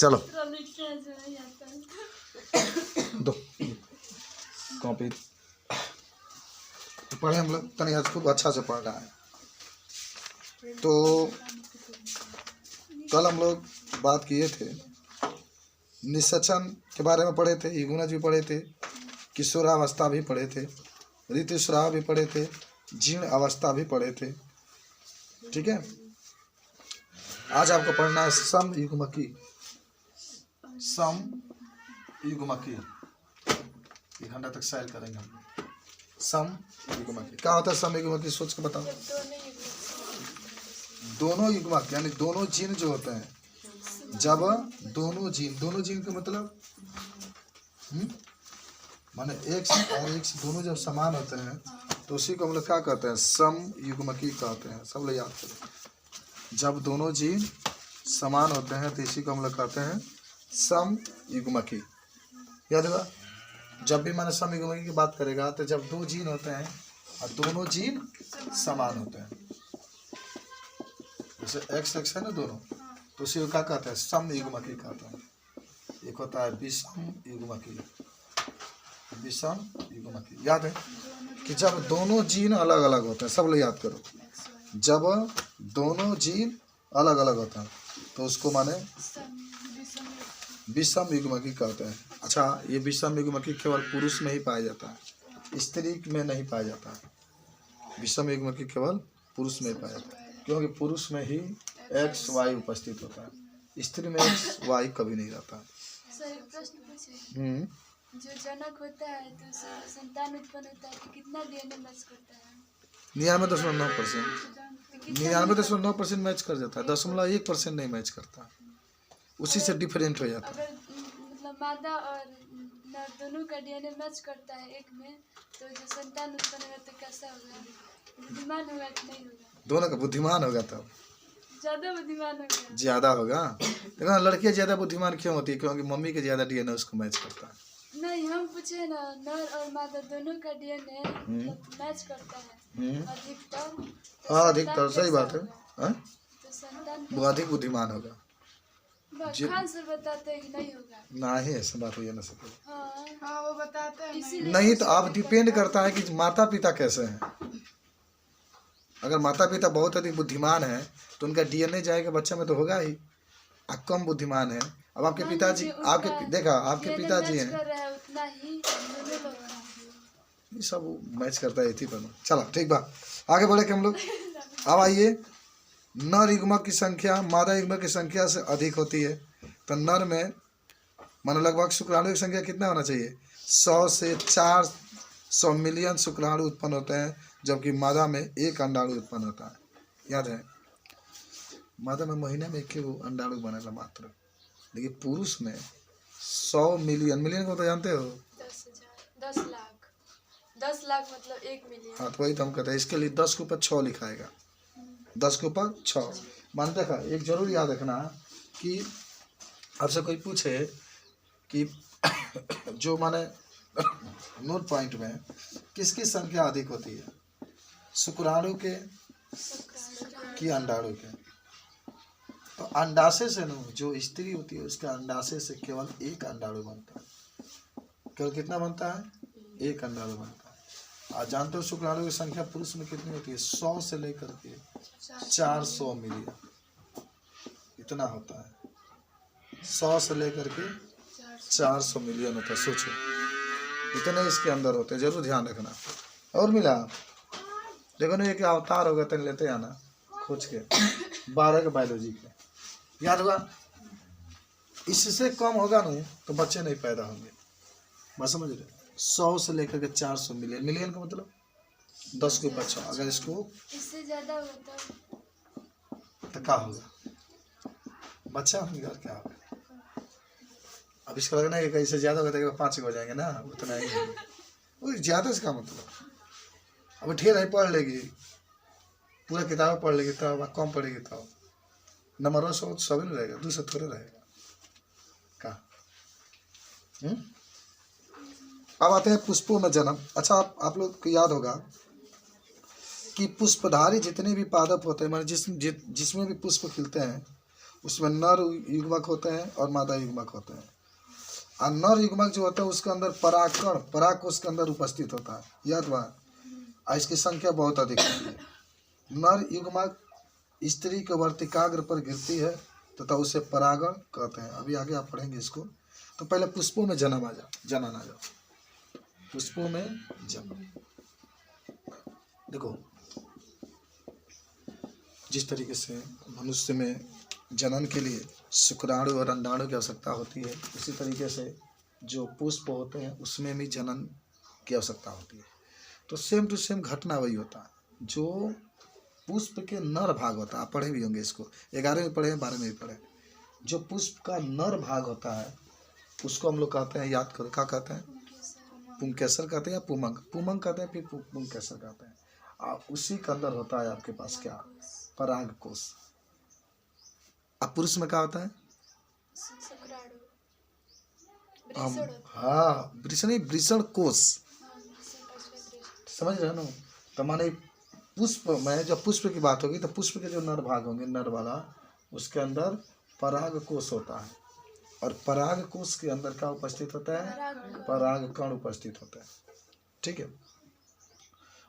चलो दो कॉपी पढ़े हम लोग तनी आज खूब अच्छा से पढ़ रहा है। तो कल हम लोग बात किए थे, निषेचन के बारे में पढ़े थे, युग्मज भी पढ़े थे, किशोरावस्था भी पढ़े थे, ऋतुस्राव भी पढ़े थे, जीर्ण अवस्था भी पढ़े थे। ठीक है, आज आपको पढ़ना है समयुग्मकी। समयुग्मकी 1 घंटा तक सैर करेंगे हम। समयुग्मकी क्या होता है? समयुग्मकी सोच के बताओ। दोनों युग्मक यानी दोनों जीन जो होते हैं, जब दोनों जीन का मतलब माने एक्स और एक्स दोनों जब समान होते हैं तो उसी को हम लोग क्या कहते हैं? समयुग्मकी कहते हैं। सब लोग याद करें, जब दोनों जीन समान होते हैं तो इसी को हम लोग कहते हैं समयुग्मकी। याद होगा, जब भी मैंने समयुग्मकी की बात करेगा तो जब 2 जीन होते हैं और दोनों जीन समान होते हैं, जैसे एक्स एक्स है ना दोनों, तो उसी को क्या कहते हैं? समयुग्मकी कहते हैं। एक होता है विषमयुग्मकी। विषमयुग्मकी याद है कि जब दोनों जीन अलग अलग होते हैं, सब लोग याद करो, जब दोनों जीन अलग अलग होते हैं तो उसको माने विषमयुग्मकी कहते हैं। अच्छा, ये विषमयुग्मकी केवल पुरुष में ही पाया जाता है, स्त्री में नहीं पाया जाता है। विषमयुग्मकी केवल पुरुष में ही पाया जाता है, क्योंकि पुरुष में ही एक्स वाई उपस्थित होता है, स्त्री में एक्स वाई कभी नहीं रहता। जो जनक होता है तो संतान उत्पन्न होता है तो कितना डीएनए मैच करता है? 99.9%। 99.9% मैच कर जाता है, 0.1% नहीं मैच करता, उसी से डिफरेंट हो जाता है। अगर मतलब मादा और नर दोनों का डीएनए मैच करता है एक में, तो जो संतान उत्पन्न होगा तो कैसा होगा? बुद्धिमान होगा कि नहीं होगा? दोनों का बुद्धिमान होगा, तब ज्यादा बुद्धिमान होगा। ज्यादा होगा। लेकिन लड़कियां ज्यादा बुद्धिमान क्यों होती है? क्योंकि मम्मी के ज्यादा डीएनए उसको मैच करता है। नहीं, हम पूछे ना, नर और मादा दोनों का डीएनए मैच करता है अधिकतर। हाँ, अधिकतर सही बात है। तो संतान वो अधिक बुद्धिमान होगा। खान सर बताते हैं कि नहीं होगा? नहीं, ऐसा बात हो ना सके। हाँ वो बताते हैं। नहीं तो आप डिपेंड करता है कि माता पिता कैसे हैं। अगर माता पिता बहुत अधिक बुद्धिमान है तो उनका डीएनए जाएगा बच्चे में तो होगा ही। आप कम बुद्धिमान है, अब आपके पिताजी आपके पिताजी हैं, ये सब मैच करता है। पर चलो ठीक बा, आगे बढ़े के हम लोग। अब आइए, नर युग्मक की संख्या मादा युग्मक की संख्या से अधिक होती है तो नर में मानो लगभग शुक्राणु की संख्या कितना होना चाहिए? 100 से 400 मिलियन शुक्राणु उत्पन्न होते हैं, जबकि मादा में 1 अंडाणु उत्पन्न होता है। याद है, मादा में महीने में 1 अंडाणु बनेगा मात्र, लेकिन पुरुष में 100 मिलियन को तो जानते हो? 10 लाख मतलब 1 मिलियन। हाँ, तो वही तो हम कहते हैं। इसके लिए 10 के ऊपर 6 लिखाएगा, 10 के ऊपर 6 मानते का। एक जरूर याद रखना कि आपसे कोई पूछे कि जो माने नोट पॉइंट में किसकी संख्या अधिक होती है, शुक्राणु के कि अंडाणु के? तो अंडाशय से न, जो स्त्री होती है उसके अंडाशय से केवल 1 अंडाणु बनता है। केवल कितना बनता है? 1 अंडाणु बनता है। आप जानते हो शुक्राणु की संख्या पुरुष में कितनी होती है? 100 से लेकर के 400 मिलियन, इतना होता है। 100 से लेकर के 400 मिलियन होता है, सोचो इतने इसके अंदर होते हैं। जरूर ध्यान रखना। और मिला देखो ना, एक अवतार होगा तो लेते आना खोज के 12 के बायोलॉजी के, याद होगा। इससे कम होगा ना तो बच्चे नहीं पैदा होंगे, बस समझ रहे। 100 से लेकर के 400 मिलियन, मिलियन का मतलब 10 के ऊपर 6। अगर इसको इससे ज्यादा होता तो क्या होगा? बच्चा होंगे और क्या होगा? अब इसका लगना है कि इससे ज्यादा होगा तो 5 हो जाएंगे ना, उतना ही वो ज्यादा से का मतलब। अब ढेर नहीं पढ़ लेगी, पूरा किताब पढ़ लेगी तब कम पढ़ेगी तब नंबर 100 सभी नहीं रहेगा, 200 थोड़े रहेगा का। अब आते हैं पुष्पों में जन्म। अच्छा, आप लोग को याद होगा कि पुष्पधारी जितने भी पादप होते हैं, जिसमें भी पुष्प खिलते हैं उसमें नर युग्मक होते हैं और मादा युग्मक होते हैं। और नर युग्मक जो होता है उसके अंदर परागकण परागकोश के अंदर उपस्थित होता है, याद बा। और इसकी संख्या बहुत अधिक होती है। नर युग्मक स्त्री के वर्तिकाग्र पर गिरती है तथा उसे परागण कहते हैं। अभी आगे आप पढ़ेंगे इसको। तो पहले पुष्पों में जनन आ जाओ, पुष्पों में जन्म। देखो जिस तरीके से मनुष्य में जनन के लिए शुक्राणु और अंडाणु की आवश्यकता होती है, उसी तरीके से जो पुष्प होते हैं उसमें भी जनन की आवश्यकता होती है। तो सेम टू सेम घटना वही होता है। जो पुष्प के नर भाग होता है, आप पढ़े भी होंगे इसको, 11वीं में पढ़े 12वीं में भी पढ़े। जो पुष्प का नर भाग होता है उसको हम लोग कहते हैं, याद करो क्या कहते हैं, पुंकेसर कहते हैं या पुमंग, पुमंग कहते हैं, फिर पुंकेसर कहते हैं। और उसी के अंदर होता है आपके पास क्या, परागकोश। अब पुरुष में क्या होता है, हाँ वृषण कोश, समझ रहे हो ना। तो माने पुष्प में जब पुष्प की बात होगी तो पुष्प के जो नर भाग होंगे, नर वाला, उसके अंदर परागकोश होता है। और परागकोश के अंदर क्या उपस्थित होता है, परागकण उपस्थित होता है। ठीक है।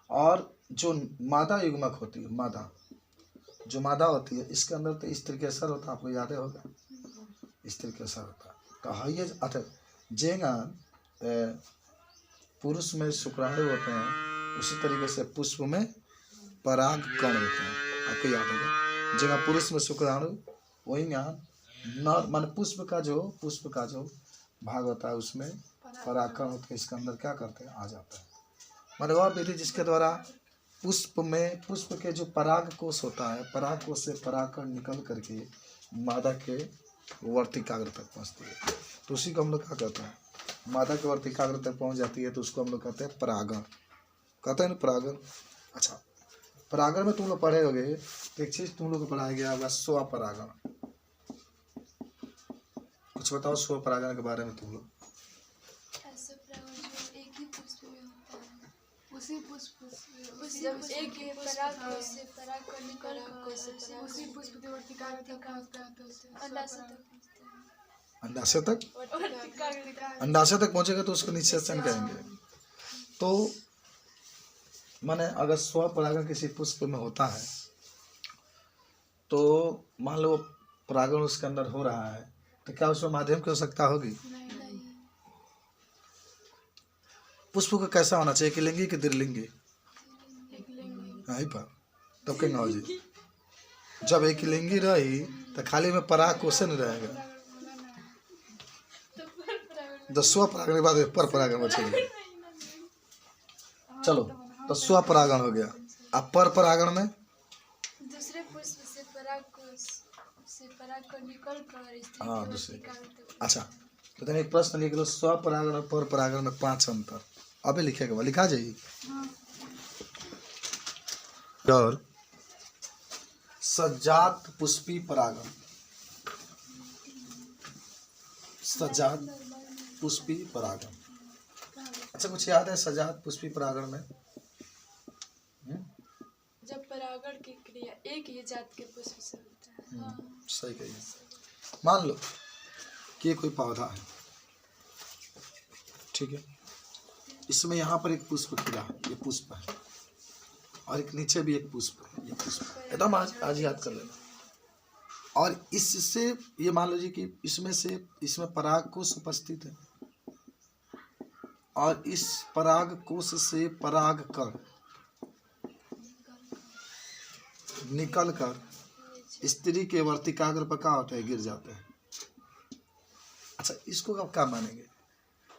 और जो मादा युग्मक होती है, जो मादा होती है, इसके अंदर तो स्त्रीकेसर होता है, आपको याद होगा, स्त्रीकेसर होता है। तो हाइए अच्छा जेगा पुरुष में शुक्राणु होते हैं, उसी तरीके से पुष्प में परागकण होते हैं, आपको याद होगा। जगह पुरुष में शुक्राणु, वही नर मान पुष्प का जो भाग होता है उसमें परागकण होते हैं, इसके अंदर क्या करते हैं, आ जाता है। माने वह विधि जिसके द्वारा पुष्प के जो परागकोश होता है, परागकोश से परागकण निकल करके मादा के वर्तिकाग्र तक पहुँचती है। तो उसी को हम लोग क्या कहते हैं, मादा के वर्तिकाग्र तक पहुँच जाती है तो उसको हम लोग कहते हैं परागण, कहते हैं ना परागण। अच्छा, परागण में तुम लोग पढ़े होगे, एक चीज़ तुम लोग को पढ़ाया गया होगा, स्वपरागण। कुछ बताओ स्वपरागण के बारे में तुम लोग। ऐसा परागण जो एक ही पुष्प में होता है, उसी पुष्प जब एक ही पराग से पराग को निकल उसी पुष्प की वर्तिकाग्र तक पहुंचता है तो उसे अंडाशय तक पहुंचते हैं। अंडाशय तक पहुंचेगा तो उसको निषेचन कहेंगे। तो माने अगर स्वपरागण किसी पुष्प में होता है तो मान लो परागण उसके अंदर हो रहा है, तो क्या उसमें माध्यम की आवश्यकता होगी? पुष्प को कैसा होना चाहिए, कि लिंगी कि द्विलिंगी? पर तब क्या हो जी, जब एक लिंगी रही तो खाली में पराग कोश नहीं रहेगा, तो स्वपरागण के बाद पर परागण बचेगी। चलो, तो स्वपरागण हो गया। अब पर परागण में दूसरे पुष्प से पराग को निकल कर हाँ दूसरे। अच्छा, तो तुम एक प्रश्न लिख लो, स्वपरागण और पर परागण में 5 अंतर। अबे लिखेगा, लिखा जाइए। और सजात पुष्पी परागण, सजात पुष्पी परागण। अच्छा, कुछ याद है सजात पुष्पी परागण में? जब परागण की क्रिया एक ही जात के पुष्प से होता है। सही कहिए। मान लो कि ये कोई पौधा है, ठीक है, इसमें यहाँ पर एक पुष्प खिला है, ये पुष्प है, और एक नीचे भी एक पुष्प है, ये पुष्प है। एकदम आज याद कर लेना। और इससे ये मान लीजिए कि इसमें पराग कोश उपस्थित है, और इस पराग कोश से पराग कण निकल कर स्त्री के वर्तिकाग्र पर क्या होता है, गिर जाते हैं। अच्छा, इसको आप क्या मानेंगे,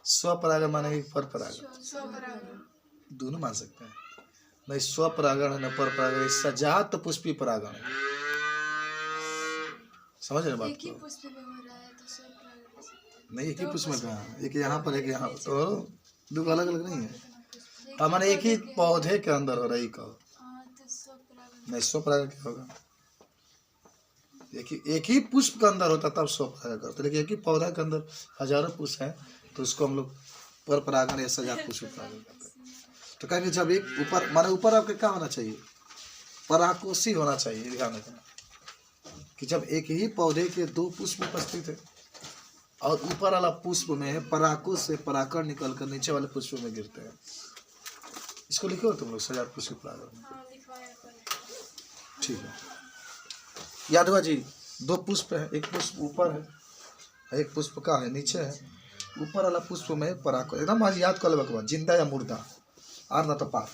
स्वपरागण मानेंगे कि पर परागण? दोनों मान सकते हैं। नहीं स्वपरागण है न पर परागण, सजात पुष्पी परागण है। समझ रहे बात एक ही को? पुष्प में हो रहा है तो स्वपरागण नहीं, एक ही पुष्प में कहाँ, एक यहाँ पर एक यहाँ पर, तो दो अलग अलग नहीं है। हमारे एक ही पौधे के अंदर हो रही कहो, तो स्वपरागण नहीं स्वपरागण क्या होगा? एक ही पुष्प के अंदर होता तब स्वपरागण करते, लेकिन एक ही पौधा के अंदर हजारों पुष्प हैं तो उसको हम लोग पर परागण या सजात पुष्पी परागण करते हैं। तो कहेंगे जब एक ऊपर माने ऊपर आपके क्या होना चाहिए, परागकोशी होना चाहिए। ध्यान रखना कि जब एक ही पौधे के 2 पुष्प उपस्थित है और ऊपर वाला पुष्प में पराकों से पराकर निकल कर नीचे वाले पुष्प में गिरते हैं। इसको लिखो तुम लोग सजात पुष्प परागण। हाँ लिखवाया पर ठीक है, याद हुआ जी। 2 पुष्प है, एक पुष्प ऊपर है, एक पुष्प का है नीचे है। ऊपर वाला पुष्प में पराग एकदम आज याद कर लेबा, जिंदा या मुर्दा, आर ना तो पार।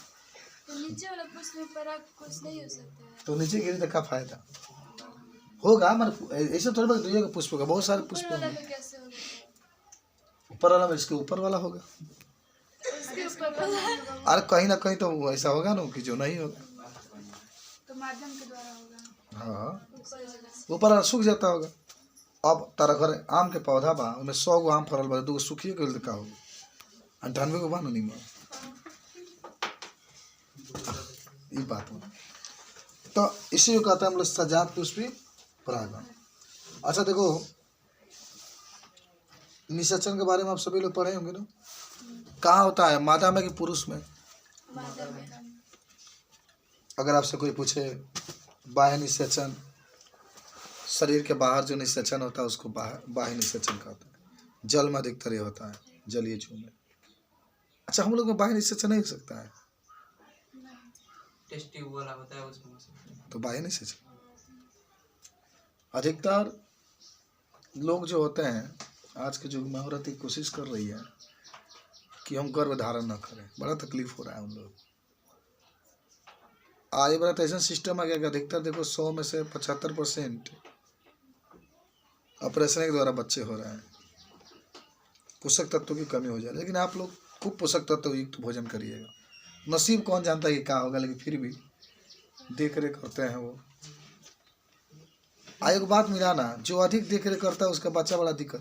तो नीचे वाला पुष्प में पराग कुछ नहीं हो सकता है। तो नीचे गिरी तो क्या फायदा होगा? मतलब ऐसे थोड़ा बहुत दुनिया का पुष्प का बहुत सारे पुष्प ऊपर वाला होंगे। में कैसे होगा? ऊपर वाला में इसके ऊपर वाला होगा। उसके ऊपर वाला अरे कहीं ना कहीं तो ऐसा होगा ना कि जो नहीं होगा। तो माध्यम के द्वारा होगा। हाँ, ऊपर वाला से। ऊपर वाला सूख जाता होगा। अब तारा घर आम के पौधा बा, उनमें 100 गो आम फरल बा, 2 गो सूखिए गइल तो का होगी? 98 गो बा ना निमन। ये बात है। तो इसी को कहते हैं हम लोग सजात पुष्पी परागण। अच्छा देखो, निषेचन के बारे में आप सभी लोग पढ़े होंगे ना? कहाँ होता है, मादा में कि पुरुष में? मादा में। अगर आपसे कोई पूछे बाह्य निषेचन, शरीर के बाहर जो निषेचन होता है उसको बाह्य निषेचन कहते हैं। जल में अधिकतर ये होता है, जलीय जीव में। अच्छा, हम लोग में बाह्य निषेचन नहीं हो सकता है? टेस्टी वाला होता है उसमें। तो बाह्य निषेचन अधिकतर लोग जो होते हैं आज के युग में, औरत की कोशिश कर रही है कि हम गर्भ धारण न करें। बड़ा तकलीफ हो रहा है उन लोग। आज बड़ा तो ऐसा सिस्टम आ गया कि अधिकतर देखो 100 में से 75% ऑपरेशन के द्वारा बच्चे हो रहे हैं। पोषक तत्वों की कमी हो जाए। लेकिन आप लोग खूब पोषक तत्व युक्त भोजन करिएगा। नसीब कौन जानता है कि क्या होगा, लेकिन फिर भी देख रेख करते हैं वो। एक बात मिला ना, जो अधिक देख रेख करता है उसका बच्चा बड़ा दिक्कत।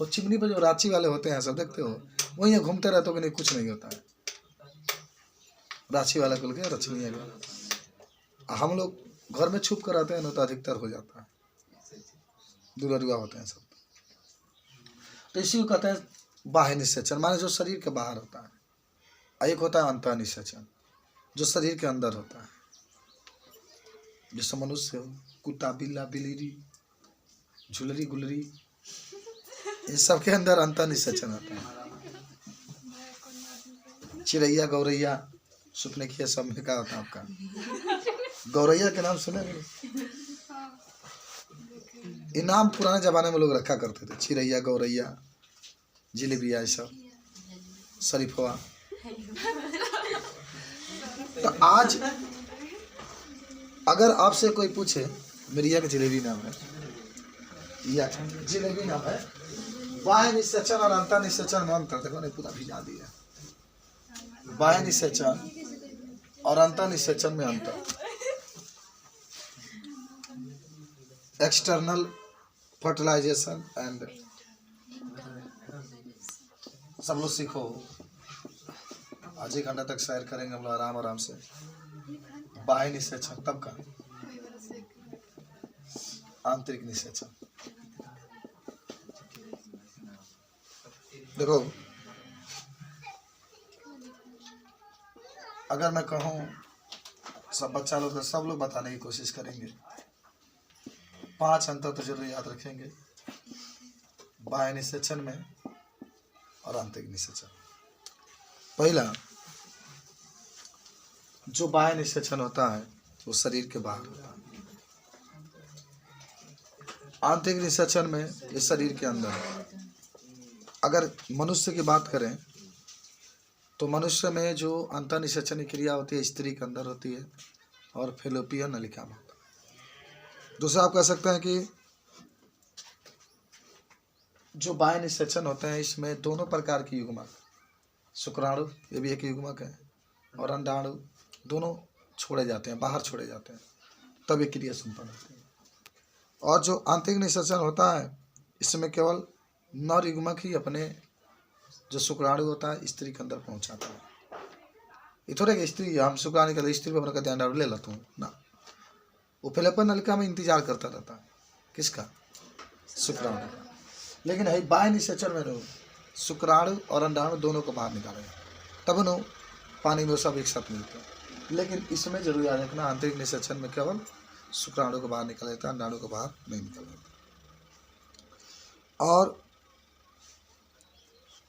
वो चिमनी पर जो रांची वाले होते हैं सब देखते हो, वहीं घूमते रहते हो कि नहीं कुछ नहीं होता है। रांची वाला कुल के रचनीय हम लोग घर में छुप कर आते हैं ना तो अधिकतर हो जाता है, दुर्गा होते हैं सब। तो इसी को कहते हैं बाह्य निषेचन, माने जो शरीर के बाहर होता है। एक होता है अंतः निषेचन, जो शरीर के अंदर होता है। जैसे मनुष्य हो, कुत्ता, बिल्ला, बिल्ली, झुलरी गुलरी, इन सब के अंदर अंतः निषेचन होता है। चिड़ैया गौरैया सुपने की सब में क्या होता है आपका? गौरैया के नाम सुने नहीं? ये नाम पुराने जमाने में लोग रखा करते थे, चिड़ैया, गौरैया, जिलेबिया, ये सब, शरीफवा। तो आज अगर आपसे कोई पूछे, मेरी एक जिलेबी नाम है, या जिलेबी नाम है, बाह्य निषेचन और अंतः निषेचन में अंतर देखो, नहीं पूरा भिजा दिया। बाह्य निषेचन और अंतः निषेचन में अंतर। एक्सटर्नल फर्टिलाइजेशन एंड, सब लोग सीखो। आज 1 घंटा तक सैर करेंगे हम लोग आराम आराम से। बाह्य निषेचन तब का, आंतरिक निषेचन। देखो, अगर मैं कहूँ सब बच्चा लोग तो सब लोग बताने की कोशिश करेंगे। 5 अंतर तो जरूर याद रखेंगे, बाह्य निषेचन में और आंतरिक निषेचन। पहला, जो बाह्य निषेचन होता है वो शरीर के बाहर होता है। आंतरिक निषेचन में ये शरीर के अंदर है। अगर मनुष्य की बात करें तो मनुष्य में जो अंतः निषेचन की क्रिया होती है स्त्री के अंदर होती है और फेलोपियन नलिका में होता है। दूसरा आप कह सकते हैं कि जो बाह्य निषेचन होते हैं इसमें दोनों प्रकार की युग्मक, शुक्राणु ये भी एक युग्मक है, और अंडाणु, दोनों छोड़े जाते हैं, बाहर छोड़े जाते हैं, तब ये क्रिया संपन्न होती है। और जो आंतरिक निषेचन होता है इसमें केवल नर युग्मक ही अपने जो शुक्राणु होता है स्त्री के अंदर पहुंचाता है। ये थोड़ा कि स्त्री हम शुक्राणु के स्त्री पर अपना ध्यान ले लेता हूँ ना, वो फेलोपियन नलिका में इंतजार करता रहता है। किसका? शुक्राणु का। लेकिन है बाह्य निषेचन में लोग शुक्राणु और अंडाणु दोनों को बाहर निकालेंगे, तब नो पानी में सब एक साथ मिलते हैं। लेकिन इसमें जरूर याद रखना, आंतरिक निषेचन में केवल शुक्राणु को बाहर निकल लेता है, अंडाणु को बाहर नहीं निकल लेता। और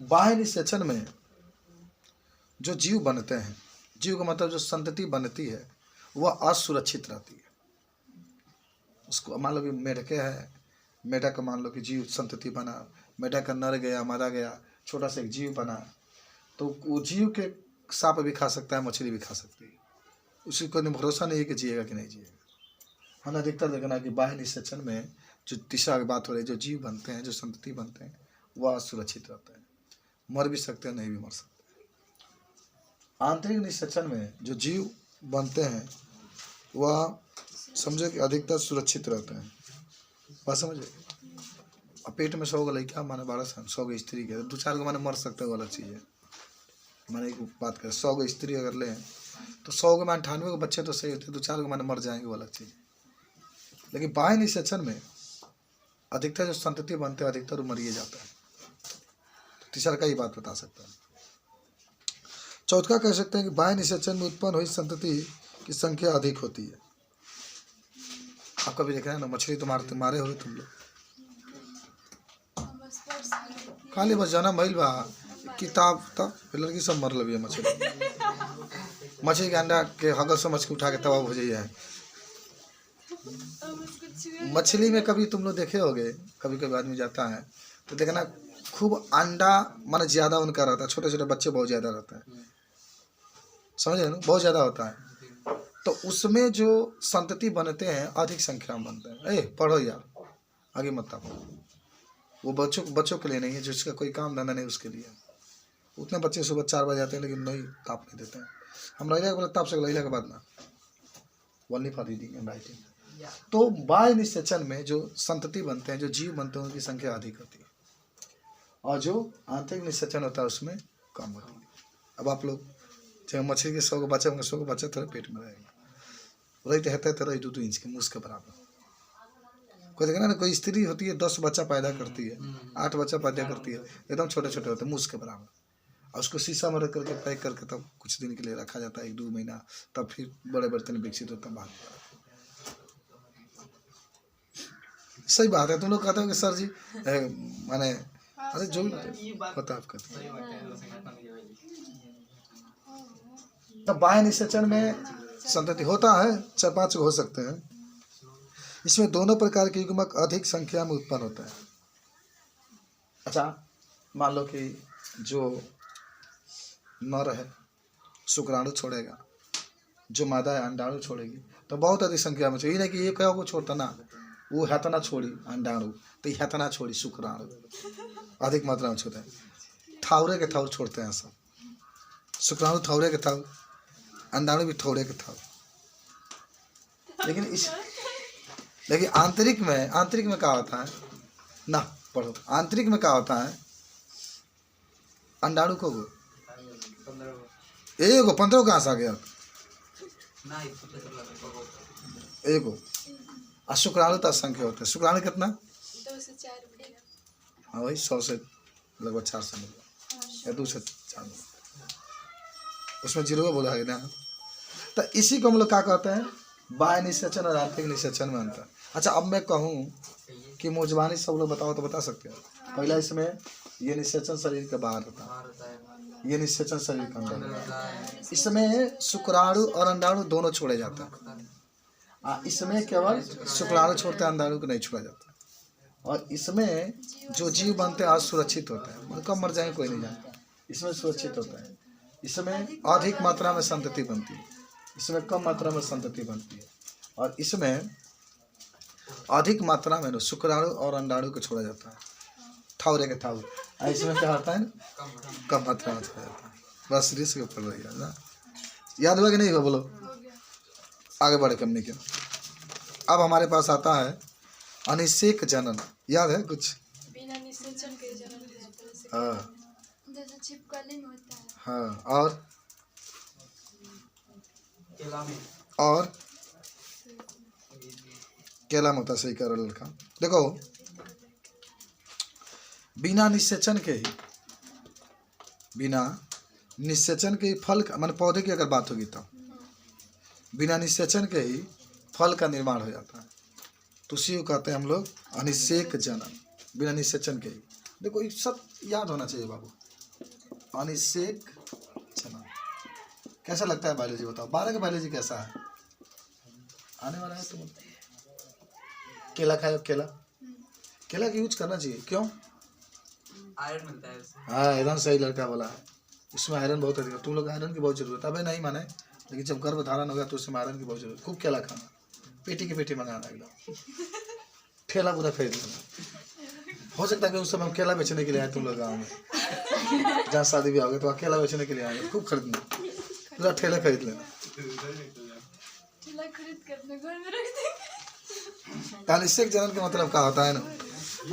बाह्य निषेचन में जो जीव बनते हैं, जीव का मतलब जो संतति बनती है वह असुरक्षित रहती है। उसको मान लो कि मेढके है, मेढक का मान लो कि जीव संतति बना, मेढक का नर गया, मारा गया, छोटा सा एक जीव बना, तो वो जीव के सांप भी खा सकता है, मछली भी खा सकती है, उसकी कोई भरोसा नहीं है कि जिएगा कि नहीं जिएगा। हम अधिकतर देखना है कि बाह्य निषेचन में जो तीसरा की बात हो रही है, जो जीव बनते हैं, जो संतति बनते हैं, वह असुरक्षित रहता है, मर भी सकते हैं, नहीं भी मर सकते। आंतरिक निषेचन में जो जीव बनते हैं वह समझो कि अधिकतर सुरक्षित रहते हैं। बात समझे? अब पेट में 100 लड़का माने 12 100 स्त्री के 2-4 को माने मर सकते हैं, वो अलग चीज़ है। मैंने एक बात करें, 100 स्त्री अगर लें तो 100 में 98 बच्चे तो सही होते हैं, 2-4 को माने मर जाएंगे, वो अलग चीज़ है। लेकिन बाह्य निषेचन में अधिकतर जो संतति बनते हैं अधिकतर मरिए जाता है। तीसरा का ही बात बता सकता है। चौथा कह सकते हैं कि बाह्य निषेचन में उत्पन्न हुई संतति की संख्या अधिक होती है। आप कभी देख रहे हैं ना, मछली तो मारे हो तुम लोग, खाली बस जन्म भइल बा, किताब तब लड़की सब मर लगी है। मछली के अंडा के हगल समझ के उठा के तबाह हो जाइए। मछली में कभी तुम लोग देखे होगे, कभी कभी आदमी जाता है तो देखना खूब अंडा माने ज्यादा उनका रहता है, छोटे छोटे बच्चे बहुत ज्यादा रहते हैं, समझे ना, बहुत ज्यादा होता है। तो उसमें जो संतति बनते हैं अधिक संख्या में बनते हैं। पढ़ो यार, आगे मत तापो। वो बच्चों के लिए नहीं है, जिसका कोई काम धंधा नहीं उसके लिए। उतने बच्चे सुबह 4 बजे आते हैं लेकिन नहीं ताप नहीं देते हैं। हम लैला के ताप से लैला के बाद ना only for reading and writing. तो बाह्य निषेचन में जो संतति बनते हैं, जो जीव बनते हैं, उनकी संख्या अधिक होती है, और जो आंतरिक निषेचन होता है उसमें कम होती है। अब आप लोग चाहे मछली के 100 को बच्चा होंगे, 100 को बच्चा थोड़ा पेट में रहेगा, रही रहते तो रही 2-2 इंच के मुँह के बराबर। कोई देखना ना, कोई स्त्री होती है 10 बच्चा पैदा करती है, 8 बच्चा पैदा करती है, एकदम छोटे छोटे होते हैं मुँह के बराबर, और उसको शीशा में रख करके पैक करके तब कुछ दिन के लिए रखा जाता है, 1-2 महीना, तब फिर बड़े बर्तन विकसित होता है बाहर। सही बात है। तुम लोग कहते हो कि सर जी माने अरे जो भी पता आप कहते हैं। तो बाह्य निषेचन में संतति होता है, 4-5 हो सकते हैं। इसमें दोनों प्रकार के युग्मक अधिक संख्या में उत्पन्न होता है। अच्छा, मान लो कि जो नर है शुक्राणु छोड़ेगा, जो मादा है अंडाणु छोड़ेगी, तो बहुत अधिक संख्या में चाहिए। नहीं कि ये क्या को छोड़ता ना, वो हैतना छोड़ी अंडाणु, तो हैतना छोड़ी शुक्राणु, अधिक मात्रा में छोड़ते हैं। थावरे के थावर छोड़ते हैं सब, शुक्राणु थावरे के थाव, अंडाणु भी थोड़े के थाव। लेकिन आंतरिक में क्या होता है ना, पढ़ो, आंतरिक में क्या होता है, अंडाणु को 15 कहाँ से आ गया, एगो, और शुक्राणु तो असंख्य होते हैं। शुक्राणु कितना, 2 से 4 मिलेगा। हाँ वही 100 से लगभग 400 मिलेगा, या 2 से 4 मिलेगा, उसमें 0 बोला है ना। तो इसी को हम लोग क्या कहते हैं, बाह्य निषेचन और आंतरिक निषेचन में अंतर। अच्छा, अब मैं कहूँ कि मुजबानी सब लोग बताओ तो बता सकते हो। पहला इसमें ये निषेचन शरीर के बाहर होता है, ये निषेचन शरीर के अंदर होता है। इसमें शुक्राणु और अंडाणु दोनों छोड़े जाते हैं, इसमें केवल शुक्राणु छोड़ते हैं, अंडाणु को नहीं छोड़ा जाता। और इसमें जो जीव बनते हैं असुरक्षित होते हैं, मतलब कब मर जाएंगे कोई नहीं जानता। इसमें सुरक्षित होता है, इसमें अधिक मात्रा में संतति बनती है, इसमें कम मात्रा में संतति बनती है, और इसमें अधिक मात्रा में शुक्राणु और अंडाणु को छोड़ा जाता है, थावरे के थाव। इसमें क्या होता है, कम मात्रा में छोड़ा जाता है। बस सीरीज के ऊपर रही ना, याद हुआ कि नहीं हुआ, बोलो आगे बढ़े करने के। अब हमारे पास आता है अनिषेक जनन, याद है कुछ, बिना निषेचन के जन्म लेता है। हाँ जैसे छिपकली में होता है। हाँ, और केला में होता है, सही कह रहा लड़का। देखो, बिना निषेचन के ही फल, मान पौधे की अगर बात होगी तो बिना निषेचन के ही फल का निर्माण हो जाता है, तो उसी को कहते हैं हम लोग अनिषेक जनन, बिना निषेचन के ही। देखो ये सब याद होना चाहिए बाबू, अनिषेक जनन। कैसा लगता है बायोलॉजी बताओ, 12 का बायोलॉजी कैसा है? आने वाला है तुम। केला खाओ, केला, केला का यूज करना चाहिए, क्यों? आयरन मिलता है उससे। हाँ एकदम सही लड़का बोला है, इसमें आयरन बहुत अधिक है। तुम लोग आयरन की बहुत जरूरत है, अबे नहीं माने, लेकिन जब गर्भ धारण होगा तो उसमें आयरन की बहुत जरूरत। खूब केला खाना, पेटी की पेटी मंगाना, एकदम ठेला पूरा खरीद लेना। हो सकता है कि उस समय हम केला बेचने के लिए आए तुम लोग गाँव में, जहाँ शादी भी आओगे तो केला बेचने के लिए आएंगे, खूब खरीदना, पूरा ठेला खरीद लेना। ठेला खरीद कर अपने घर में रख देंगे। अनिषेक जनन का मतलब क्या होता है ना,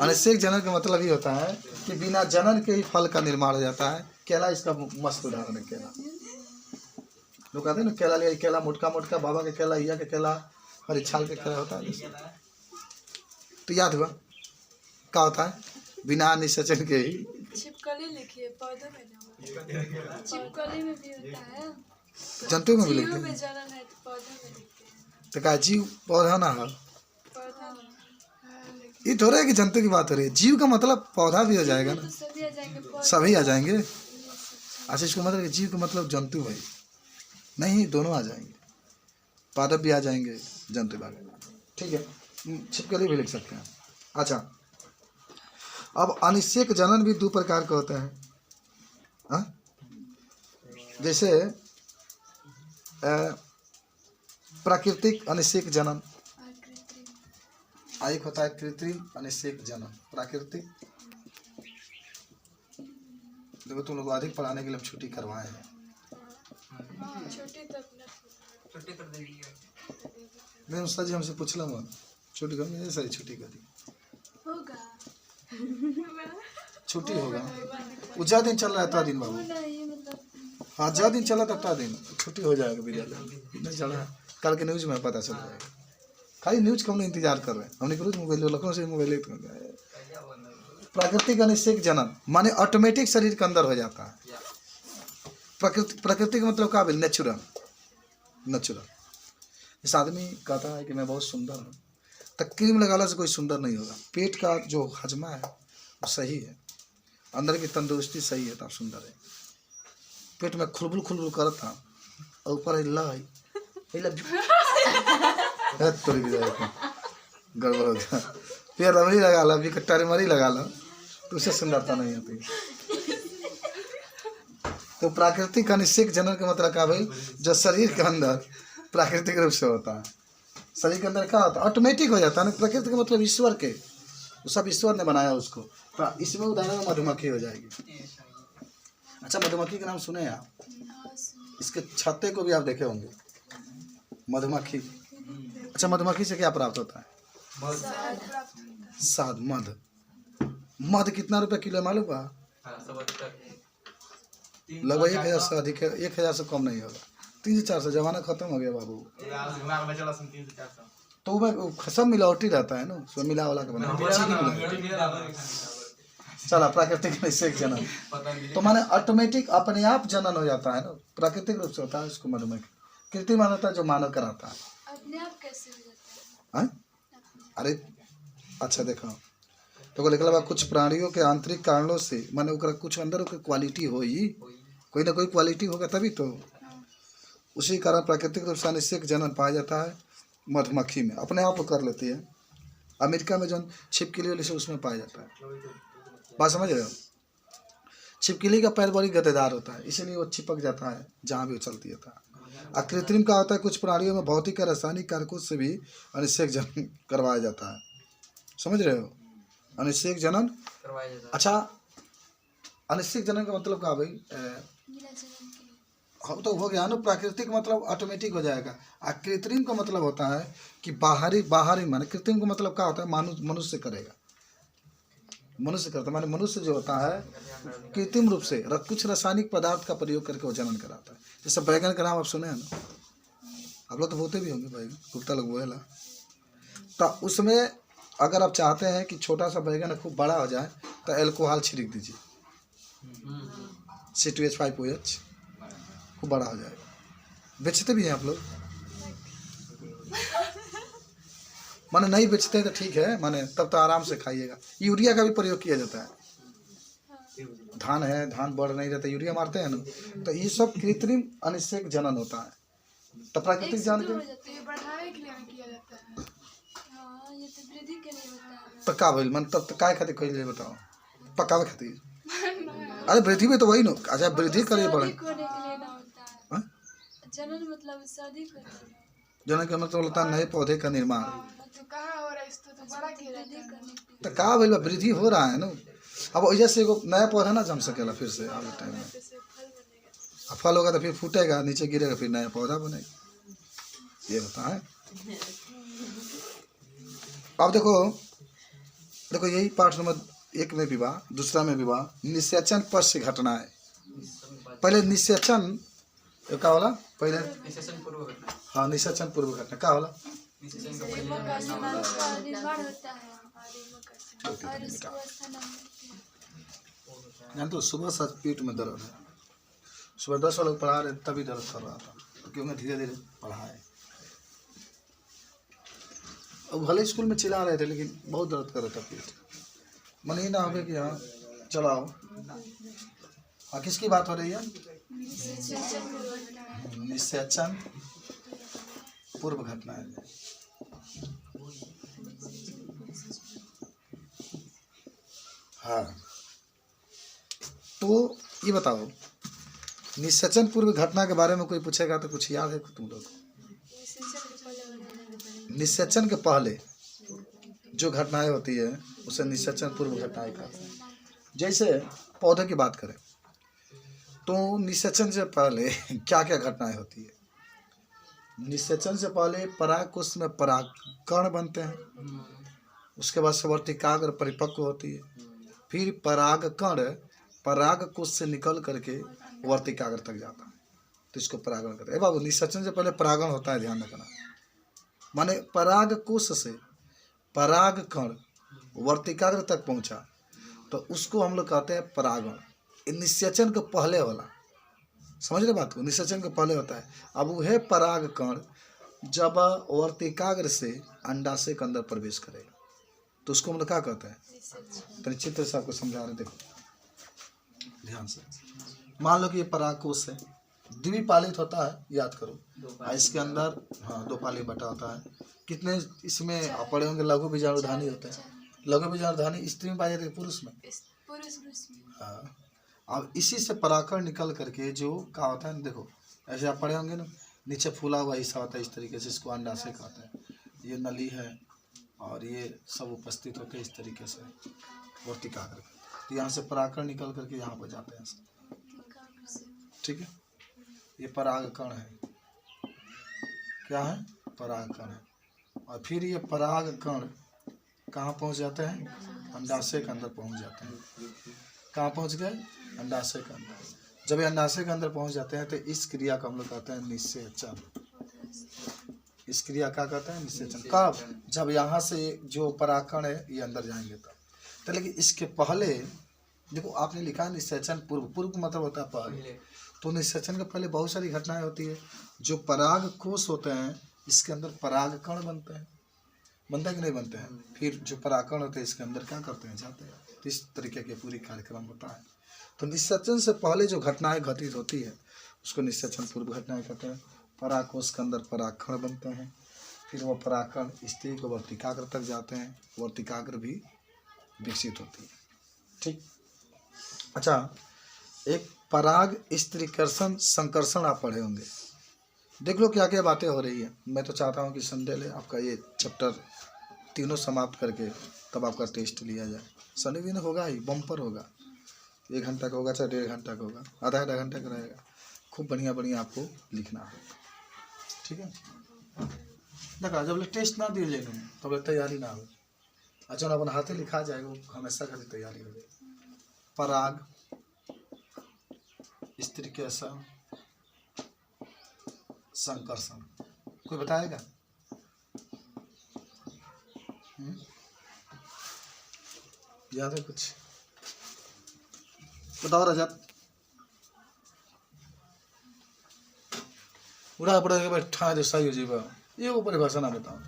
अनिषेक जनन का मतलब ये होता है कि बिना जनन के ही फल का निर्माण हो जाता है। केला इसका मस्त उदाहरण है। केला लोग कहते हैं ना, केला लिया, केला मोटका मोटका, बाबा के केला, हिया के केला, हरी छाल के केला होता है। तो याद हुआ क्या होता है, बिना निषेचन के ही। छिपकली लिखिए, पौधों में ना, छिपकली में भी होता है, जंतु में भी जीव लिखते में हैं, जनन है तो पौधों में लिखते हैं। तो क्या जीव पौधा ना हो? पौधा में ये थोड़ा है कि जंतु की बात हो रही है, जीव का मतलब पौधा भी हो जाएगा तो ना, सभी आ जाएंगे, पौधे सभी आ जाएंगे। अच्छा इसको मतलब कि जीव का मतलब जंतु भाई नहीं, दोनों आ जाएंगे, पादप भी आ जाएंगे, जंतु भी आ जाएंगे। ठीक है, छिपकली भी लिख सकते हैं। अच्छा अब अनिषेक जनन भी 2 प्रकार के होते हैं। हाँ? जैसे प्राकृतिक अनिषेक जनन, और कृत्रिम। एक होता है कृत्रिम अनिषेक जनन। प्राकृतिक, देखो तुम लोग को अधिक पढ़ाने के लिए हम छुट्टी करवाए हैं। हाँ, छोटी तो अपना छुट्टी कर दे दीजिए। मैं उस्ताद जी हमसे पूछ लूँगा, छुट्टी कर, मेरे सारी छुट्टी कर दी, होगा, छुट्टी होगा। वो ज्यादा दिन चल रहा है, दिन बाबू, नहीं मतलब हाँ ज्यादा दिन चला तब दिन छुट्टी हो जाएगा विद्यालय में। नहीं चला है, कल के न्यूज में पता चल जाएगा। खाली न्यूज का हम इंतजार कर रहे हैं, हमने रोज मोबाइल लखनऊ से मोबाइल। प्राकृतिक अनिषेक जनन माने ऑटोमेटिक शरीर के अंदर हो जाता है। प्रकृति का मतलब क्या, नेचुरल, नेचुरल। इस आदमी कहता है कि मैं बहुत सुंदर हूँ, तो क्रीम लगाने से कोई सुंदर नहीं होगा। पेट का जो हजमा है वो सही है, अंदर की तंदुरुस्ती सही है, तब सुंदर है। पेट में खुलबुल खुलबुल करता और ऊपर थोड़ी गड़बड़ हो गया, फिर रबड़ी लगा ला, अभी टरमरी लगा ला, तो उससे सुंदरता नहीं होती। तो प्राकृतिक अनिषेक जनन का मतलब क्या भाई, जो शरीर के अंदर प्राकृतिक रूप से होता है, शरीर के अंदर क्या होता है, ऑटोमेटिक हो जाता है ना। प्रकृति का मतलब ईश्वर के, वो सब ईश्वर ने बनाया उसको। तो इसमें उदाहरण मधुमक्खी हो जाएगी। अच्छा मधुमक्खी का नाम सुने हैं आप? इसके छत्ते को भी आप देखे होंगे, मधुमक्खी। अच्छा मधुमक्खी से क्या प्राप्त होता है? शहद, मध। मध कितना रुपए किलो मालूम बा? लगभग 1000 से अधिक है, 1000 से कम नहीं होगा। 300-400, जमाना खत्म हो गया बाबू। तो वह सब मिलावटी रहता है ना, उसमें मिला वाला के बना। चला प्राकृतिक अनिषेक जनन तो माने ऑटोमेटिक अपने आप जनन हो जाता है ना, प्राकृतिक रूप से होता है उसको मधुमक्खी। कृत्रिम होता है जो मानव कराता है। अपने आप कैसे हो जाता है? हैं? अरे अच्छा देखो तो लिखल बा कुछ प्राणियों के आंतरिक कारणों से, माने ओकरा कुछ अंदर ओकर क्वालिटी होई, कोई ना कोई क्वालिटी होगा तभी तो। उसी कारण प्राकृतिक रूप से अनिषेक जनन पाया जाता है मधुमक्खी में, अपने आप कर लेती है। अमेरिका में जो छिपकली वाली से उसमें पाया जाता है। बात समझ रहे हो? छिपकली का पैर बड़ी गद्देदार होता है, इसीलिए वो चिपक जाता है जहाँ भी वो चलती है। और कृत्रिम का होता है कुछ प्राणियों में भौतिक और रासायनिक कारकों से भी अनिषेक जनन करवाया जाता है। समझ रहे हो? अनिषेक जनन करवाया जाता है। अच्छा अनिषेक जनन का मतलब क्या भाई? बिना जनन के। हम तो हो गया ना, प्राकृतिक मतलब ऑटोमेटिक हो जाएगा। और कृत्रिम का मतलब होता है कि बाहरी माने कृत्रिम का मतलब क्या होता है, मनुष्य करेगा, मनुष्य करता है। माने मनुष्य जो होता है कृत्रिम रूप से कुछ रासायनिक पदार्थ का प्रयोग करके वो जनन कराता है। जैसे बैगन का नाम आप सुने हैं ना, आप लोग तो बोते भी होंगे बैगन, गुप्ता लोग बोला। तो उसमें अगर आप चाहते हैं कि छोटा सा बैगन खूब बड़ा हो जाए तो एल्कोहल छिड़क दीजिए, C2H5OH, खूब बड़ा हो जाएगा। बेचते भी हैं आप लोग? माने नहीं बेचते हैं तो ठीक है, माने तब तो आराम से खाइएगा। यूरिया का भी प्रयोग किया जाता है। धान है, धान बढ़ नहीं रहता, यूरिया मारते हैं ना, तो ये सब कृत्रिम अनिषेक जनन होता है। तो प्राकृतिक जान के हो जाता तो ये बढ़ाने के लिए किया जाता है। है। हाँ, ये तो वृद्धि के लिए होता है। तो का भइल मन तब तो काय खातिर कइले बताओ, पकावे खातिर। अरे वृद्धि में तो वही ना, अच्छा वृद्धि करे बढ़े। शादी होने के लिए ना होता है। हाँ? जनन मतलब शादी करना है। जनन का मतलब होता है नए पौधे का निर्माण। तो कहाँ हो रहा है, इस तो बड़ा किया जाता वृद्धि है। करने के लिए। तो का भइल बा, वृद्धि हो रहा है ना। अब वजह से एगो नया पौधा ना जम सकेला फिर से आगे टाइम में। जैसे फल बनेगा। अब फल होगा तो फिर फूटेगा, नीचे गिरेगा, फिर नया पौधा बनेगा। ये होता है। अब देखो देखो यही पाठ नंबर 1 में विवाह, दूसरा में विवाह निषेचन पश्च घटना है। पहले निषेचन का होला, पहले निषेचन पूर्व घटना। हाँ निषेचन पूर्व घटना का होला। निषेचन का रेमो पहले का स्नान का निर्माण होता है और उसको स्थान जान तो सुबह से पेट में दर्द है, सुबह 10 लोग पढ़ा रहे तभी दर्द कर रहा था, तो क्योंकि धीरे धीरे पढ़ाए। अब भले स्कूल में चिल्ला रहे थे लेकिन बहुत दर्द कर रहा था पेट। मन ही ना हो कि हाँ चलाओ। हाँ किसकी बात हो रही है? निषेचन पूर्व घटना है। हाँ तो ये बताओ निषेचन पूर्व घटना के बारे में कोई पूछेगा तो कुछ याद है तुम लोग? निषेचन के पहले जो घटनाएं होती है उसे निषेचन पूर्व घटनाएं कहते हैं। जैसे पौधे की बात करें तो निषेचन से पहले क्या क्या घटनाएं होती है? निषेचन से पहले परागकोश में परागकण बनते हैं, उसके बाद से वर्तिकाग्र परिपक्व होती है, फिर परागकण परागकोश से निकल करके वर्तिकाग्र तक जाता है, तो इसको परागण कहते हैं। बाबू निषेचन से पहले परागण होता है, ध्यान रखना। माने परागकोश से परागकण वर्तिकाग्र तक पहुंचा तो उसको हम लोग कहते हैं परागण। निषेचन के पहले वाला, समझ रहे बात को? निषेचन के पहले होता है। अब वह परागकण जब वर्तिकाग्र से अंडाशय के अंदर प्रवेश करेगा तो उसको हम लोग क्या कहते हैं? तो चित्र से आपको समझा रहे, देखो ध्यान से। मान लो कि ये परागकोश है, द्विपालित होता है, याद करो। इसके अंदर हाँ 2 पाली बटा होता है। कितने इसमें पड़े होंगे? लघु बीजाणुधानी होते हैं। लघु बीजाणुधानी स्त्री में पाए जाते हैं, पुरुष में? पुरुष में। हाँ। अब इसी से परागकण निकल करके जो क्या होता है, देखो ऐसे आप पढ़े होंगे ना, नीचे फूला हुआ हिस्सा होता है इस तरीके से, इसको अंडाशय कहते हैं। ये नली है और ये सब उपस्थित होते हैं इस तरीके से वर्तिकाग्र। तो यहाँ से परागकण निकल करके यहाँ पर जाते हैं, ठीक है। ये परागकण है, क्या है? परागकण है। और फिर ये परागकण कहाँ पहुँच जाते हैं? अंडाशय के अंदर पहुँच जाते हैं। कहाँ पहुँच गए? अंडाशय के अंदर। जब ये अंडाशय के अंदर पहुँच जाते हैं तो इस क्रिया को हम लोग कहते हैं निषेचन। इस क्रिया का कहते हैं निषेचन। कब? जब यहाँ से जो परागकण है ये अंदर जाएंगे तब। तो लेकिन इसके पहले देखो आपने लिखा है निषेचन पूर्व। पूर्व का मतलब होता है पहले। तो निषेचन के पहले बहुत सारी घटनाएं होती है। जो परागकोश होते हैं इसके अंदर परागकण बनते हैं, बनते हैं कि नहीं बनते हैं? फिर जो परागकण होते हैं इसके अंदर क्या करते हैं? जाते हैं। तो इस तरीके के पूरी कार्यक्रम होता है। तो निषेचन से पहले जो घटनाएं घटित होती है उसको निषेचन पूर्व घटनाएं कहते हैं। परागकोश के अंदर परागकण बनते हैं, फिर वो परागकण स्त्री को वर्तिकाग्र तक जाते हैं, वर्तिकाग्र भी विकसित होती है, ठीक। अच्छा, एक पराग स्त्रीकर्षण संकर्षण आप पढ़े होंगे, देख लो क्या क्या बातें हो रही है। मैं तो चाहता हूँ कि संडे ले आपका ये चैप्टर तीनों समाप्त करके तब आपका टेस्ट लिया जाए। शनि दिन होगा ही, बम्पर होगा, 1 घंटा का होगा चाहे 1.5 घंटा का होगा, आधा घंटा का रहेगा। खूब बढ़िया बढ़िया आपको लिखना है, ठीक है। देखा जब टेस्ट ना दिए लेने तब तैयारी ना हो। अच्छा अपन हाथे लिखा जाएगा, हमेशा खाली तैयारी हो जाएगी। पराग स्त्री कैसा संकर्षण कोई बताएगा? याद है कुछ? बताओ रजत। उड़ा पड़ेगा बैठा जो सही हो जाएगा, ये वो परिभाषा ना बताओ।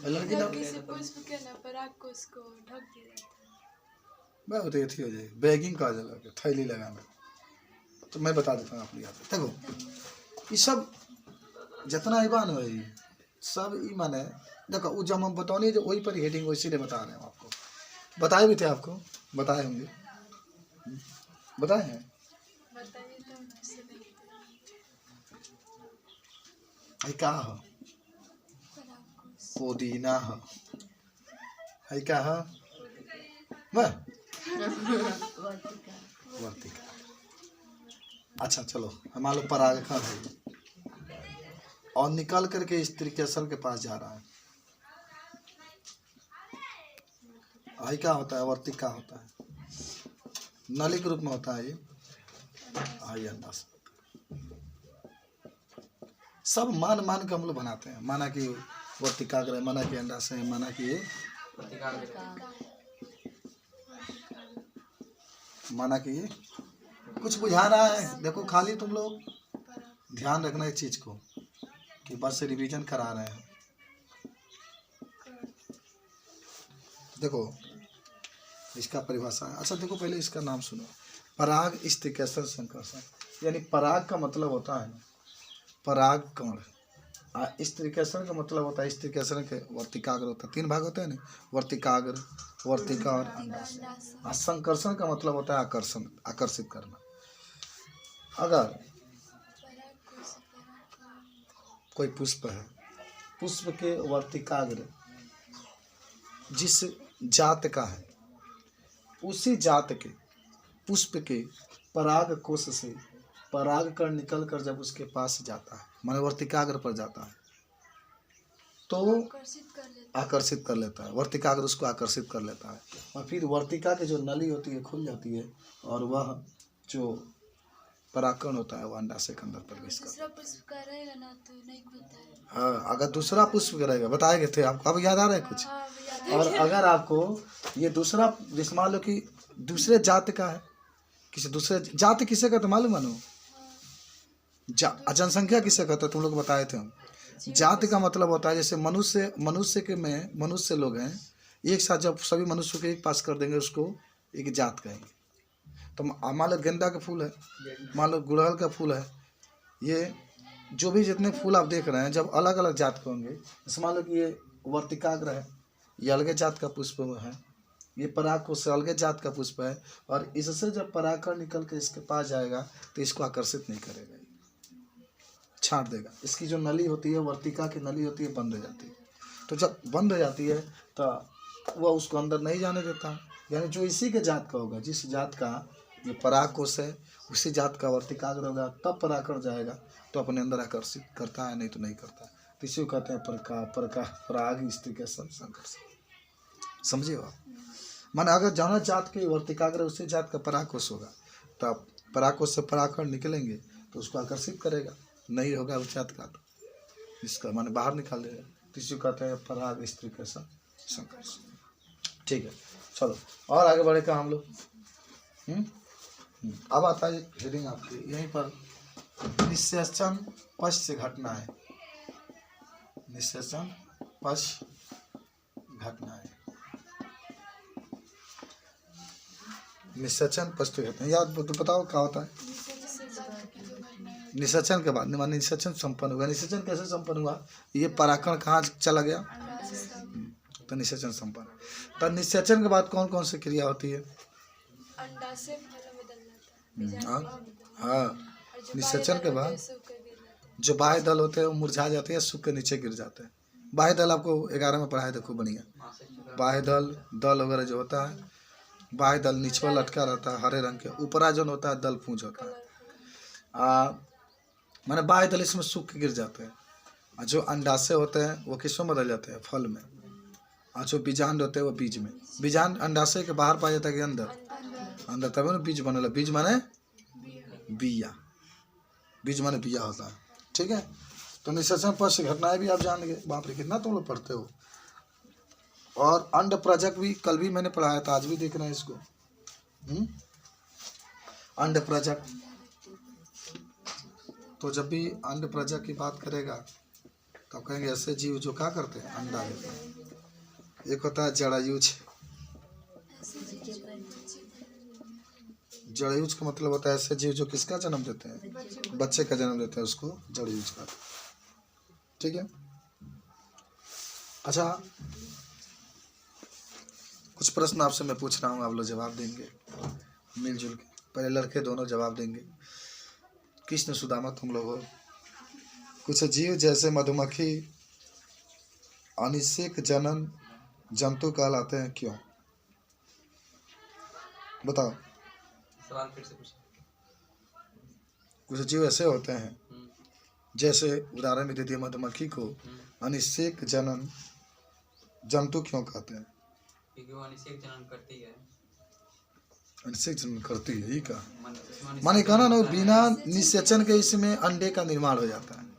लड़की जब लोग किसी पुष्प के ना पराग को उसको ढक दिया जाता है। मैं तो थी हो जाए बैगिंग का जला थैली लगाना। तो मैं बता देता हूँ अपनी याद देखो ये सब जितना ही बान है सब ई माने देखो वो जब हम बताओ जो वही पर हेडिंग वैसे ही बता रहे हैं आपको। बताए भी थे आपको बताए होंगे बताए हैं। बताइए तो मैं इससे देखती है क्या हो पराग को उस- पुदीना हो है क्या हो वह वर्तिका। अच्छा चलो हमारे लोग पराग खा है और निकल करके स्त्री केसर के पास जा रहा है। आई क्या होता है वर्तिका होता है नली के रूप में होता है ये आई अंदाज सब मान मान के हम लोग बनाते हैं माना कि वर्तिका ग्रह माना कि अंडा से माना कि ये माना कि ये कुछ बुझा रहा है। देखो खाली तुम लोग ध्यान रखना इस चीज को कि बस रिवीजन करा रहे हैं। देखो इसका परिभाषा है। अच्छा देखो पहले इसका नाम सुनो पराग स्त्रीकेशन संकर्षण यानी पराग का मतलब होता है पराग कण स्त्रीकेशन का मतलब होता है स्त्रीकेशन के वर्तिकाग्र होता है 3 भाग होते हैं ना वर्तिकाग्र वर्तिका और अंडाशय। और संकर्षण का मतलब होता है आकर्षण आकर्षित करना। अगर पराग को उस पराग को कोई पुष्प है पुष्प के वर्तिकाग्र जिस जात का है उसी जात के पुष्प के पराग कोश से पराग कण निकल कर जब उसके पास जाता है माने वर्तिकाग्र पर जाता है तो आकर्षित कर लेता आकर्षित कर लेता है। वर्तिकाग्र उसको आकर्षित कर लेता है और फिर वर्तिका की जो नली होती है खुल जाती है और वह जो परागकण होता है वो अंडाशय के अंदर प्रवेश करता दूसरा पुष्प का रहेगा ना तो नहीं खुलता है। है। हाँ अगर दूसरा पुष्प रहेगा बताए गए थे आपको अब याद आ रहा है कुछ। हाँ भैया और अगर आपको ये दूसरा जिस मान लो कि दूसरे जात का है किसी दूसरे जात किसे कहते मालूम मानो जनसंख्या किसे कहते तुम लोग बताए थे हम। जात का मतलब होता है जैसे मनुष्य के में मनुष्य लोग हैं एक साथ जब सभी मनुष्य को एक पास कर देंगे उसको एक जात कहेंगे। तो मान लो गेंदा का फूल है मान लो गुड़हल का फूल है ये जो भी जितने फूल आप देख रहे हैं जब अलग अलग जात के होंगे जैसे मान लो कि ये वर्तिकाग्र है ये अलगे जात का पुष्प है ये पराग को से अलगे जात का पुष्प है और इससे जब परागकण निकल के इसके पास जाएगा तो इसको आकर्षित नहीं करेगा छांट देगा। इसकी जो नली होती है वर्तिका की नली होती है बंद हो जाती है। तो जब बंद हो जाती है तो वह उसको अंदर नहीं जाने देता यानी जो इसी के जात का होगा जिस जात का ये पराग कोश है उसी जात का वर्तिकाग्र होगा तब परागकण जाएगा तो अपने अंदर आकर्षित करता है नहीं तो नहीं करता। तो इसी को कहते हैं पराग स्त्री के संकर्षण। समझिए आप माने अगर जहाँ जात के वर्तिकाग्र उसी जात का पराग कोश होगा तो पराग कोश से परागकण निकलेंगे तो उसको आकर्षित करेगा नहीं होगा उस जात का तो इसका माने बाहर निकाल देगा। तो इसी को कहते हैं पराग स्त्री के संकर्षण। ठीक है चलो और आगे बढ़े का हम लोग अब आता है हेडिंग आपकी यहीं पर निषेचन पश्च घटना है। निषेचन पश्च घटना है निषेचन पश्च घटना याद तो बताओ क्या होता है। निषेचन के बाद माने निषेचन संपन्न हुआ। निषेचन कैसे संपन्न हुआ ये परागकण कहाँ चला गया तो निषेचन संपन्न। तो निषेचन के बाद कौन कौन सी क्रिया होती है अंडा से फल में बदल जाता है। हाँ निषेचन के बाद जो बाह्य दल होते हैं वो मुरझा जाते हैं सूख के नीचे गिर जाते हैं। बाह्य दल आपको 11 में पढ़ाए देखो बढ़िया। बाह्य दल वगैरह जो होता है बाह्य दल नीचे लटका रहता है हरे रंग के ऊपरा जो होता है दल पूंछ होता है माने बाह्य दल इसमें सूख के गिर जाते हैं। और जो अंडाशय होते हैं वो किसमें बदल जाते हैं फल में। और जो बीजांड होते हैं वो बीज में। बीजांड अंडाशय के बाहर पाया जाता है कि अंदर तभी ना बीज बनेगा। बीज माने बिया बीज माने बिया होता है। ठीक है तो निषेचन पश्च घटनाएं भी आप जान गए। बाप रे कितना तुम लोग पढ़ते हो। और अंड प्रजक भी कल भी मैंने पढ़ाया था आज भी देख रहे हैं इसको। अंड प्रजक तो जब भी अंड प्रजक की बात करेगा तो आप कहेंगे ऐसे जीव जो क्या करते हैं, अंडा देते हैं। एक होता है जरायुज। ऐसे जीव जो बच्चे जरायुज का मतलब होता है ऐसे जीव जो किसका जन्म देते हैं, बच्चे का जन्म देते हैं, उसको जरायुज का। ठीक है। अच्छा, कुछ प्रश्न आपसे मैं पूछ रहा हूँ, आप लोग जवाब देंगे मिलजुल के। पहले लड़के दोनों जवाब देंगे। कृष्ण सुदामा तुम लोग हो। कुछ जीव जैसे मधुमक्खी अनिषेक जनन जंतु कहलाते हैं, क्यों? बताओ। सवाल फिर से पूछिए। कुछ जीव ऐसे होते हैं जैसे उदाहरण में दे दिया, मधुमक्खी को अनिषेक जनन जंतु क्यों कहते हैं? क्योंकि वो अनिषेक जनन करती है। अनिषेक जनन करती है, यही का इसमें माने कहना ना, होता है। बिना निषेचन के इसमें अंडे का निर्माण हो जाता है।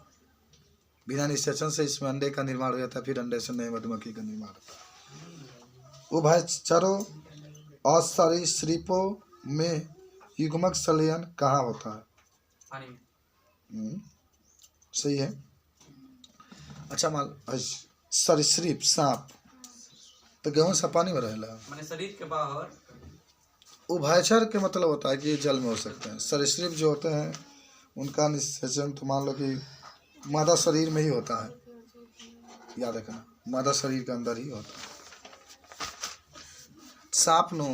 बिना निषेचन से इसमें अंडे का निर्माण हो जाता है, फिर अंडे से नए मधुमक्खी का निर्माण होता है। वो भाईचारों असरीसृपों में युग्मक संलयन कहाँ होता है? पानी में। सही है। अच्छा, मान सरीसृप सांप तो गेहूं सा पानी में रहेला। माने शरीर के बाहर। उभयचर के मतलब होता है कि ये जल में हो सकते हैं। सरीसृप जो होते हैं उनका निषेचन तो मान लो कि मादा शरीर में ही होता है, याद रखना, मादा शरीर के अंदर ही होता है। सांप नो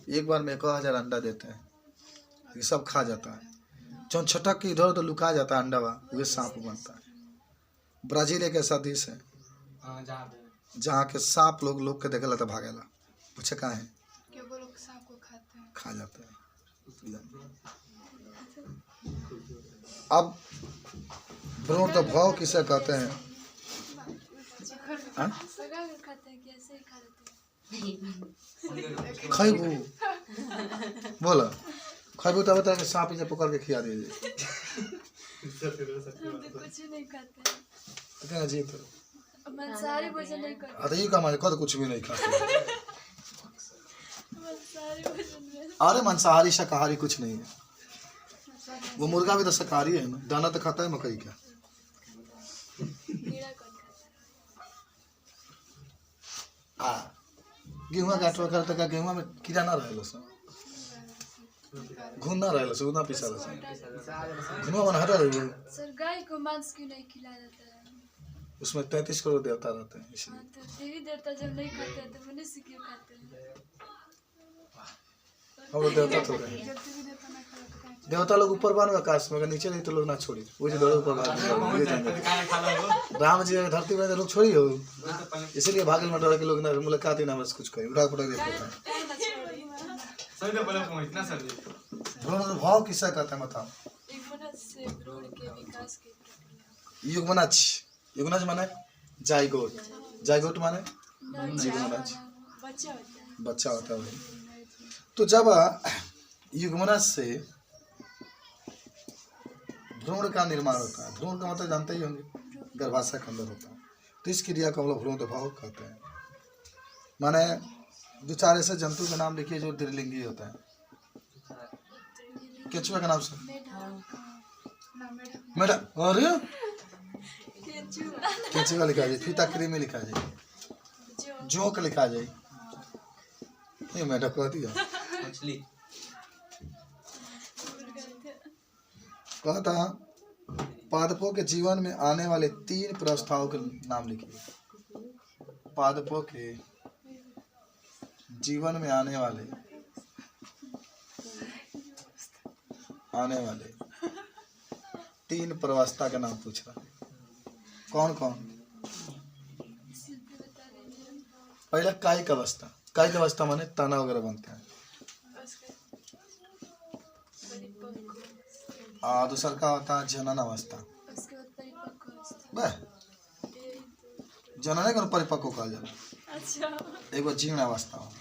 एक बार में 1000 अंडा देते हैं, ये सब खा जाता है। जो छटक के इधर उधर लुका जाता है अंडा, वे सांप बनता है। ब्राजील एक ऐसा देश है जहाँ के सांप लोग के देखेला तो भागेला, पूछे कहाँ है, कि वो लोग सांप को खाते हैं। खा जाते हैं। अब भ्रूण तो भाव किसे कहते हैं? हाँ? सगा के खाते हैं कि ऐसे ही खा लेते हैं? खैबू बोला, खैबू तो बता के सांप इसे पकड़ के खिया दीजिए। हम तो कुछ भी नहीं खाते हैं। तो कहना जी तो मांसाहारी भोजन नहीं करते। अरे ये कमाने खुद कुछ भी नहीं खाते। मांसाहारी भोजन में अरे मांसाहारी शाकाहारी कुछ नहीं है। वो मुर्गा भी तो शाकाहारी है ना, दाना तो खाता है मकई का। कीड़ा कौन खाता गेहुआ का आटवा करते का, गेहुआ में कीड़ा ना रहेला सा, घुन ना रहेला सा, उतना पिसाला सा, घुनवा बना हटा रही है। सर गाय को मांस क्यों नहीं खिलाया जाता है? उसमें 33 करोड़ देवता रहते हैं, इसलिए। हाँ, तो देवी देवता जब नहीं खाते हैं तो मनुष्य क्यों खाते हैं? हम लोग देवता तो गए। जब भी देवता ना खाना तो कहीं देवता लोग ऊपर बान आकाश में, अगर नीचे नहीं तो लोग ना छोड़ी, वो जो दौड़े ऊपर बान। राम जी अगर धरती में तो लोग छोड़ी हो, इसीलिए भागल में डर के लोग ना मुलाकात ही ना बस कुछ कहे, उड़ा पड़ा देते हैं। भ्रूण भाव किससे कहते हैं बताओ? एक मनुष्य से भ्रूण के विकास की प्रक्रिया। युग्मनज। युग्मनज माने जाइगोट, जाइगोट माने युग्मनज बच्चा होता है। बच्चा होता है वही। तो जब युग्मनज से भ्रूण का निर्माण होता है, भ्रूण का मतलब जानते ही होंगे, गर्भाशय के अंदर होता है, तो इस क्रिया को हम लोग भ्रूण भाव कहते हैं। माने 2-4 ऐसे जंतु का नाम लिखिए जो द्विलिंगी होता है। केचुआ का नाम से मेढा, अरे केचुआ लिखा जाए, फीता में लिखा जाए, जोंक लिखा जाए, ये मेढा कह दिया। मछली। कहा था पादपों के जीवन में आने वाले 3 प्रवस्थाओं के नाम लिखिए। पादपों के जीवन में आने वाले 3 प्रवस्था का नाम पूछ रहा। कौन कौन? पहला कायिक अवस्था। कायिक अवस्था माने तना वगैरह बनता है। दूसरा का होता है जनन अवस्था। उसके बाद परिपक्व अवस्था। वह जनन को परिपक्व कहा जाता है। अच्छा। एगो जीर्ण अवस्था हो,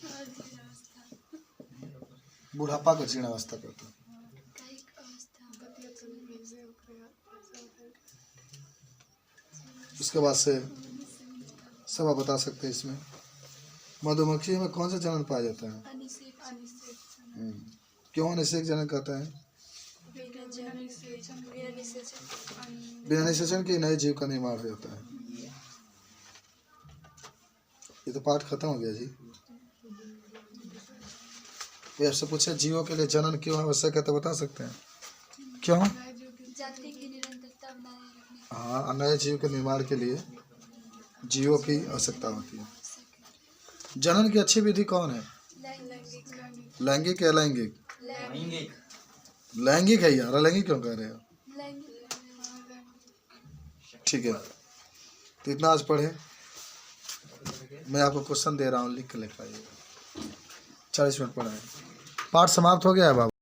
जीर्ण अवस्था। बुढ़ापा को जीर्ण अवस्था कहते हैं। कायिक अवस्था। उसके बाद से सब आप बता सकते हैं इसमें मधुमक्खी में कौन सा जनन पाया जाता है? अनिषेक। क्यों अनिषेक जनन कहता है? बिना जनन से अनिषेचन। बिना निषेचन के नए जीव का निर्माण हो जाता है। ये तो पाठ खत्म हो गया जी। ये आपसे पूछे जीवों के लिए जनन क्यों आवश्यक है तो बता सकते हैं क्यों? जाति की निरंतरता बनाए रखने हाँ, नए जीव के निर्माण के लिए जीवों की आवश्यकता होती है। जनन की अच्छी विधि कौन है? लैंगिक या अलैंगिक? लैंगिक। लैंगिक है यार, अलैंगिक क्यों कह रहे हो? ठीक है, तो इतना आज पढ़े। मैं आपको क्वेश्चन दे रहा हूँ, लिख के लिखाइएगा। 40 मिनट पढ़ाए। पाठ समाप्त हो गया है बाबू।